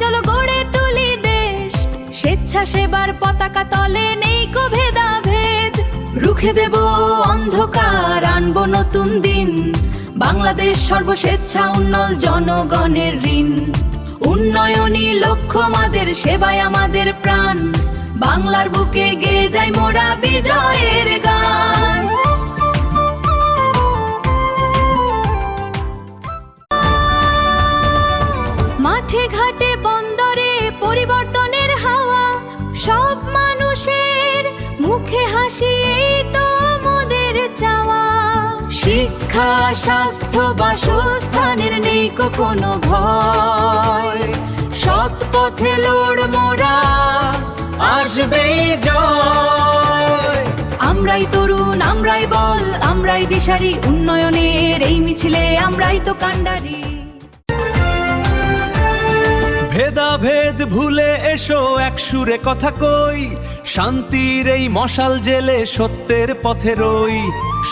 চলো গড়ে তুলি দেশ, স্বেচ্ছাসেবার পতাকা তলে নেই কো ভেদাভেদ। রুখে দেব অন্ধকার, আনবো নতুন দিন, বাংলাদেশ সর্বস্বেচ্ছা উন্নল জনগণের ঋণ। উন্নয়নী লক্ষ্য আমাদের, সেবায় আমাদের প্রাণ, বাংলার বুকে গেয়ে যায় মোরা বিজয়ের গান। মাঠে ঘাটে বন্দরে পরিবর্তনের হাওয়া, সব মানুষের মুখে হাসি, এই তো মোদের চাওয়া। শিক্ষা, স্বাস্থ্য, বাসস্থানের নেই কোনো ভয়, সৎ পথে লড় মোরা, আসবেই জয়। আমরাই তরুণ, আমরাই বল, আমরাই দিশারি, উন্নয়নের এই মিছিলে আমরাই তো কাণ্ডারি। ভেদাভেদ ভুলে এসো এক সুরে কথা কই, শান্তির এই মশাল জেলে সত্যের পথে রই।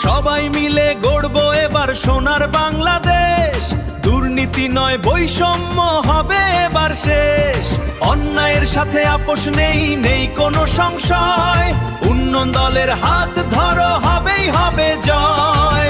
সবাই মিলে গড়বো এবার সোনার বাংলাদেশ, দুর্নীতি নয় বৈষম্য হবে এবার শেষ। অন্যায়ের সাথে আপোষ নেই, নেই কোনো সংশয়, উন্নয়ন দলের হাত ধরো, হবেই হবে জয়।